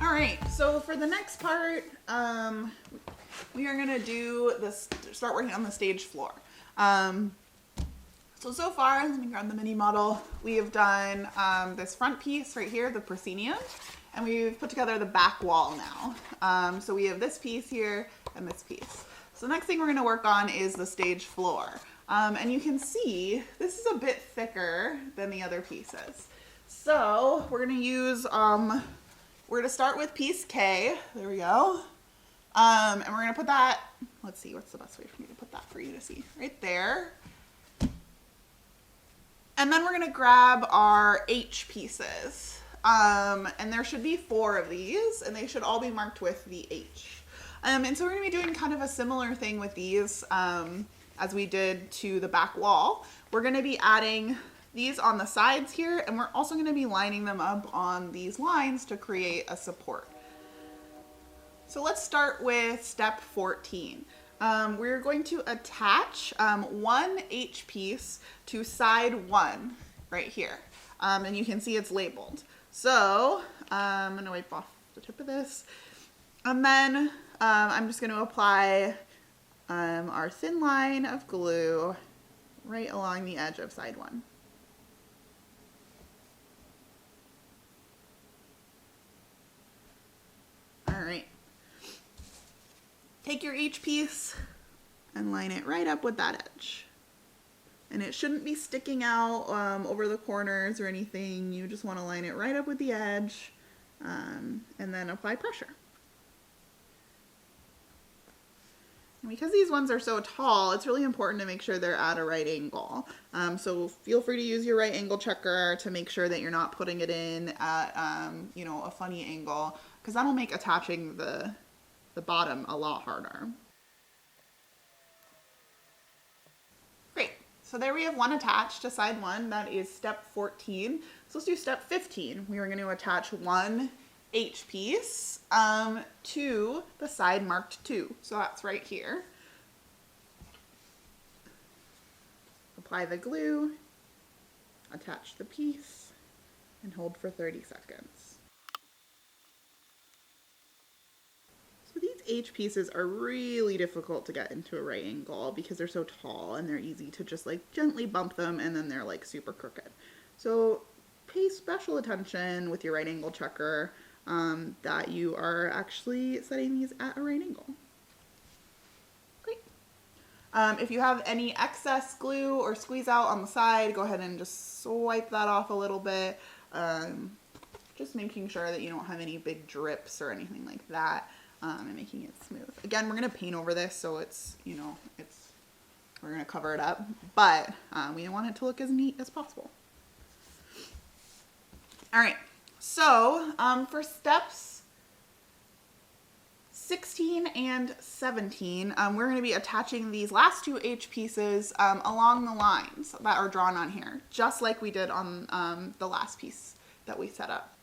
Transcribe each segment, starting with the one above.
All right, so for the next part, we are gonna do this, start working on the stage floor. So far, let me grab the mini model. We have done this front piece right here, the proscenium, and we've put together the back wall now. So we have this piece here and this piece. So the next thing we're gonna work on is the stage floor. And you can see, this is a bit thicker than the other pieces. So we're gonna use, we're gonna start with piece K, there we go. And we're gonna put that, let's see, what's the best way for me to put that for you to see? Right there. And then we're gonna grab our H pieces. And there should be 4 of these, and they should all be marked with the H. And so we're gonna be doing kind of a similar thing with these as we did to the back wall. We're gonna be adding these on the sides here, and we're also gonna be lining them up on these lines to create a support. So let's start with step 14. We're going to attach 1 H piece to side 1 right here. And you can see it's labeled. So I'm gonna wipe off the tip of this. And then I'm just gonna apply our thin line of glue right along the edge of side 1. All right. Take your H piece and line it right up with that edge. And it shouldn't be sticking out over the corners or anything. You just want to line it right up with the edge and then apply pressure. And because these ones are so tall, it's really important to make sure they're at a right angle. So feel free to use your right angle checker to make sure that you're not putting it in at you know, a funny angle, because that'll make attaching the bottom a lot harder. Great, so there we have 1 attached to side 1. That is step 14. So let's do step 15. We are going to attach 1 H piece to the side marked 2. So that's right here. Apply the glue, attach the piece, and hold for 30 seconds. So these H pieces are really difficult to get into a right angle because they're so tall and they're easy to just like gently bump them and then they're like super crooked. So pay special attention with your right angle checker that you are actually setting these at a right angle. Great. If you have any excess glue or squeeze out on the side, go ahead and just swipe that off a little bit. Just making sure that you don't have any big drips or anything like that. And making it smooth. Again, we're gonna paint over this, so it's, you know, we're gonna cover it up, but we want it to look as neat as possible. All right, so for steps 16 and 17, we're gonna be attaching these last 2 H pieces along the lines that are drawn on here, just like we did on the last piece that we set up.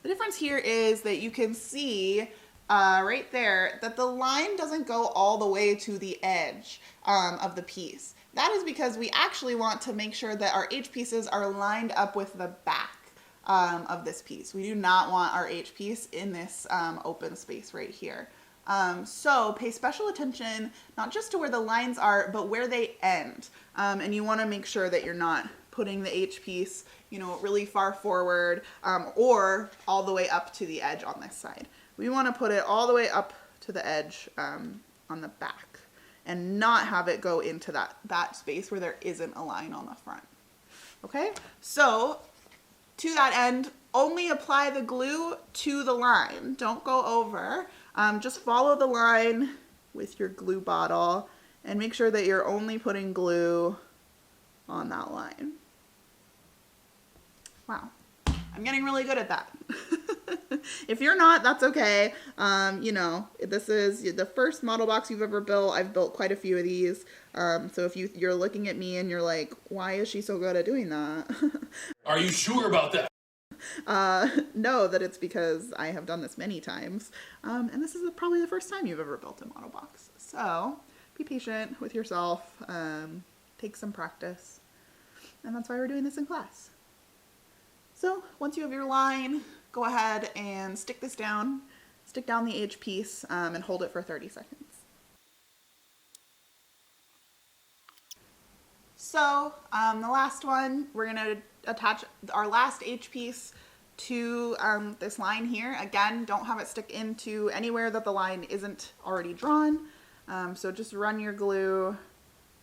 The difference here is that you can see right there that the line doesn't go all the way to the edge of the piece. That is because we actually want to make sure that our H pieces are lined up with the back of this piece. We do not want our H piece in this open space right here. So pay special attention, not just to where the lines are, but where they end. And you want to make sure that you're not putting the H piece, you know, really far forward or all the way up to the edge on this side. We want to put it all the way up to the edge on the back and not have it go into that space where there isn't a line on the front. Okay, so to that end, only apply the glue to the line. Don't go over. Just follow the line with your glue bottle and make sure that you're only putting glue on that line. Wow, I'm getting really good at that. If you're not, that's okay. You know, this is the first model box you've ever built. I've built quite a few of these. So if you're looking at me and you're like, why is she so good at doing that? Are you sure about that? Know that it's because I have done this many times. And this is probably the first time you've ever built a model box. So be patient with yourself. Take some practice. And that's why we're doing this in class. So once you have your line, go ahead and stick down the edge piece and hold it for 30 seconds. So the last one, we're going to attach our last H piece to this line here. Again, don't have it stick into anywhere that the line isn't already drawn. So just run your glue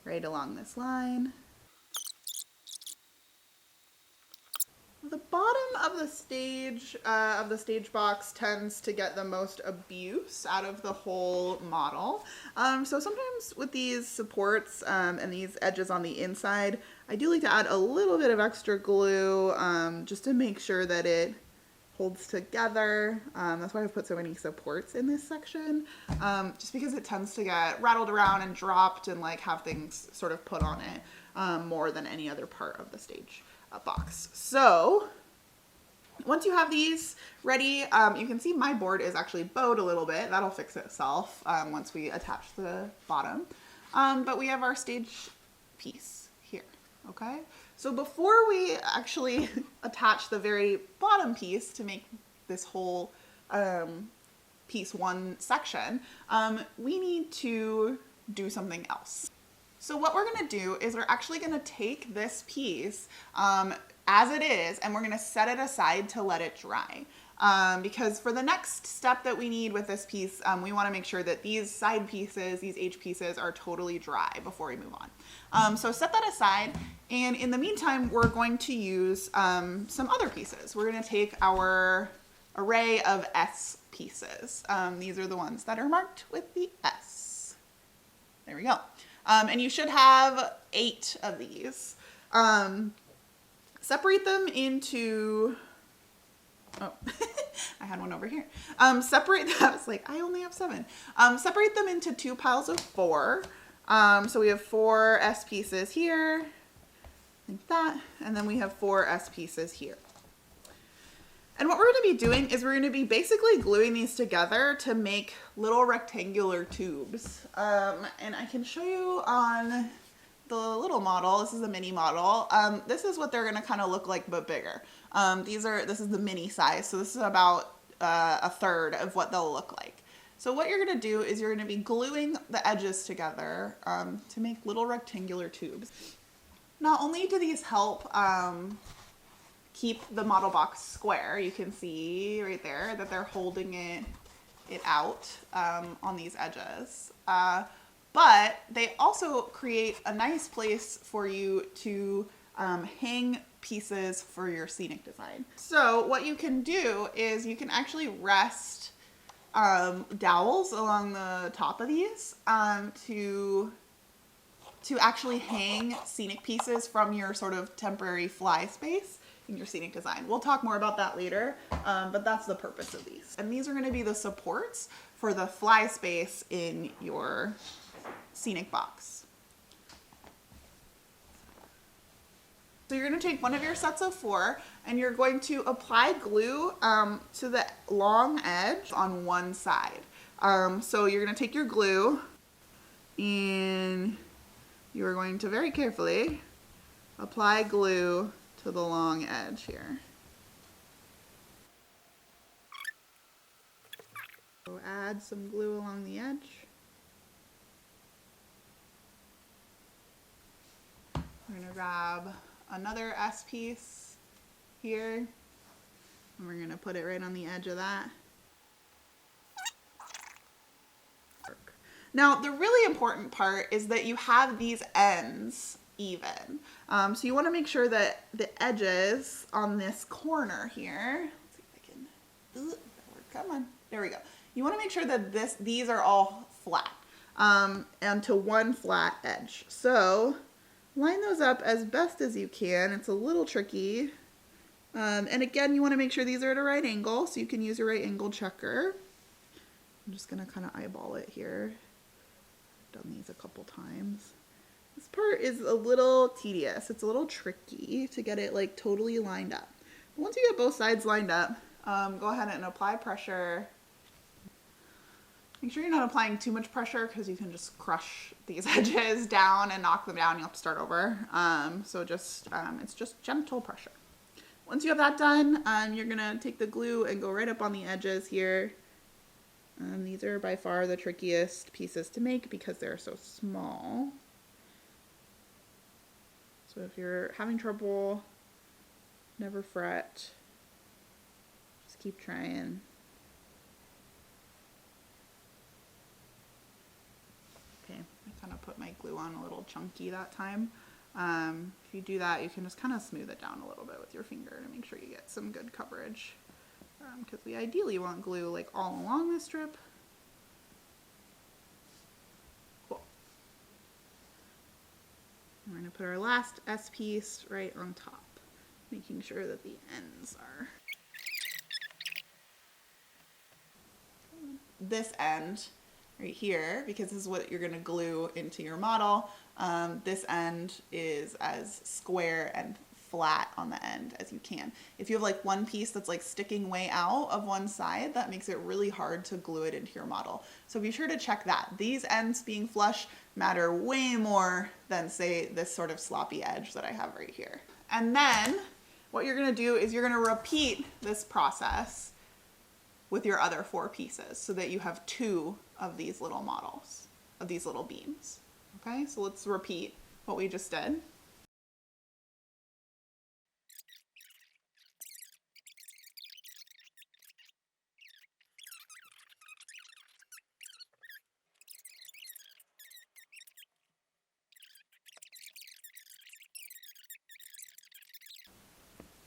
right along this line. The bottom of the stage box tends to get the most abuse out of the whole model. So sometimes with these supports and these edges on the inside, I do like to add a little bit of extra glue just to make sure that it holds together. That's why I've put so many supports in this section, just because it tends to get rattled around and dropped and like have things sort of put on it more than any other part of the stage box. So once you have these ready, you can see my board is actually bowed a little bit. That'll fix itself once we attach the bottom. But we have our stage piece here, okay? So before we actually attach the very bottom piece to make this whole piece one section, we need to do something else. So what we're gonna do is we're actually gonna take this piece as it is, and we're gonna set it aside to let it dry. Because for the next step that we need with this piece, we wanna make sure that these side pieces, these H pieces, are totally dry before we move on. So set that aside, and in the meantime, we're going to use some other pieces. We're gonna take our array of S pieces. These are the ones that are marked with the S. There we go. And you should have 8 of these. Separate them into, oh, I had one over here. I was like, I only have 7. Separate them into 2 piles of 4. So we have 4 S pieces here, like that, and then we have 4 S pieces here. And what we're going to be doing is we're going to be basically gluing these together to make little rectangular tubes. And I can show you on the little model. This is a mini model. This is what they're going to kind of look like, but bigger. This is the mini size. So this is about a third of what they'll look like. So what you're going to do is you're going to be gluing the edges together to make little rectangular tubes. Not only do these help keep the model box square, you can see right there that they're holding it out on these edges, but they also create a nice place for you to hang pieces for your scenic design. So what you can do is you can actually rest dowels along the top of these to actually hang scenic pieces from your sort of temporary fly space in your scenic design. We'll talk more about that later, but that's the purpose of these. And these are going to be the supports for the fly space in your scenic box. So you're going to take one of your sets of 4 and you're going to apply glue to the long edge on one side. So you're going to take your glue and you are going to very carefully apply glue to the long edge here. So add some glue along the edge. We're going to grab another S piece here, and we're going to put it right on the edge of that. Now, the really important part is that you have these ends even. So you want to make sure that the edges on this corner here, let's see if I can, come on, there we go. You want to make sure that these are all flat and to one flat edge. So line those up as best as you can. It's a little tricky. And again, you want to make sure these are at a right angle, so you can use your right angle checker. I'm just going to kind of eyeball it here. I've done these a couple times. This part is a little tedious. It's a little tricky to get it like totally lined up. But once you get both sides lined up, go ahead and apply pressure. Make sure you're not applying too much pressure because you can just crush these edges down and knock them down. You'll have to start over. So just it's just gentle pressure. Once you have that done, you're gonna take the glue and go right up on the edges here. These are by far the trickiest pieces to make because they're so small. So if you're having trouble, never fret. Just keep trying. Okay, I kind of put my glue on a little chunky that time. If you do that, you can just kind of smooth it down a little bit with your finger to make sure you get some good coverage. Because we ideally want glue like all along this strip. Cool. We're going to put our last S piece right on top, making sure that the ends are this end right here, because this is what you're going to glue into your model. This end is as square and flat on the end as you can. If you have like one piece that's like sticking way out of one side, that makes it really hard to glue it into your model. So be sure to check that. These ends being flush matter way more than say this sort of sloppy edge that I have right here. And then what you're going to do is you're going to repeat this process with your other 4 pieces so that you have 2 of these little models, of these little beams. Okay, so let's repeat what we just did.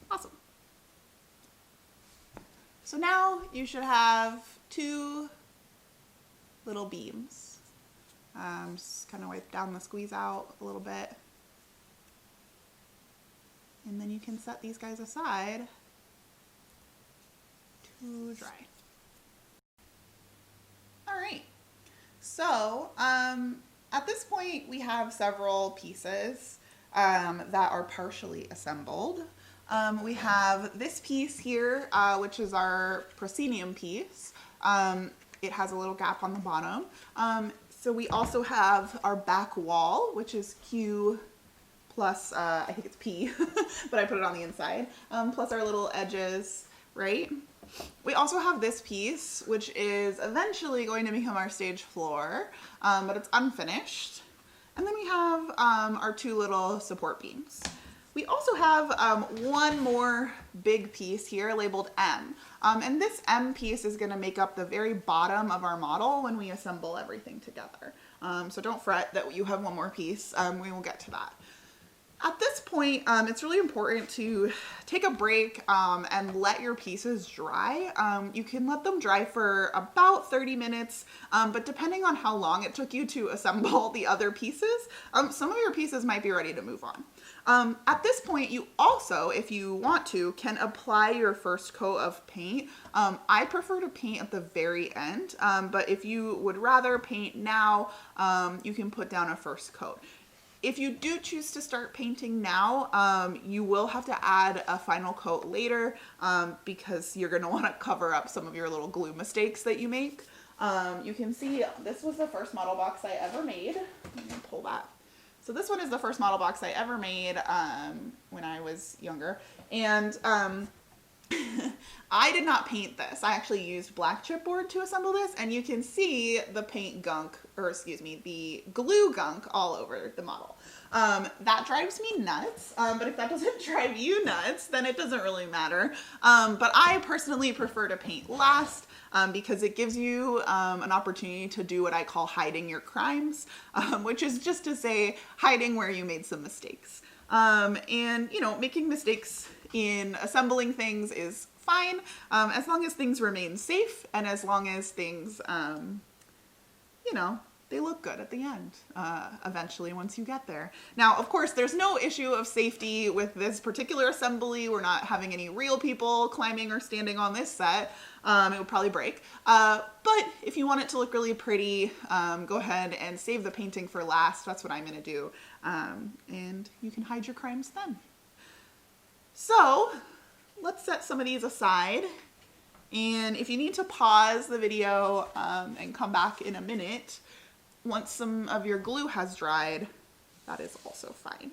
Awesome. So now you should have 2 little beams. Just kind of wipe down the squeeze out a little bit. And then you can set these guys aside to dry. All right. So at this point we have several pieces that are partially assembled. We have this piece here, which is our proscenium piece. It has a little gap on the bottom. So we also have our back wall, which is Q plus, I think it's P, but I put it on the inside, plus our little edges, right? We also have this piece, which is eventually going to become our stage floor, but it's unfinished. And then we have our 2 little support beams. We also have one more big piece here labeled M. And this M piece is going to make up the very bottom of our model when we assemble everything together. So don't fret that you have one more piece. We will get to that. At this point, it's really important to take a break and let your pieces dry. You can let them dry for about 30 minutes, but depending on how long it took you to assemble the other pieces, some of your pieces might be ready to move on. At this point, you also, if you want to, can apply your first coat of paint. I prefer to paint at the very end, but if you would rather paint now, you can put down a first coat. If you do choose to start painting now, you will have to add a final coat later because you're going to want to cover up some of your little glue mistakes that you make. You can see this was the first model box I ever made. Let me pull that. So this one is the first model box I ever made when I was younger. And I did not paint this. I actually used black chipboard to assemble this, and you can see the paint gunk, or excuse me, the glue gunk all over the model. That drives me nuts, but if that doesn't drive you nuts, then it doesn't really matter. But I personally prefer to paint last because it gives you an opportunity to do what I call hiding your crimes, which is just to say hiding where you made some mistakes. And, you know, making mistakes in assembling things is fine as long as things remain safe and as long as things, you know, they look good at the end, eventually once you get there. Now, of course, there's no issue of safety with this particular assembly. We're not having any real people climbing or standing on this set. It would probably break. But if you want it to look really pretty, go ahead and save the painting for last. That's what I'm going to do. And you can hide your crimes then. So let's set some of these aside. And if you need to pause the video and come back in a minute, once some of your glue has dried, that is also fine.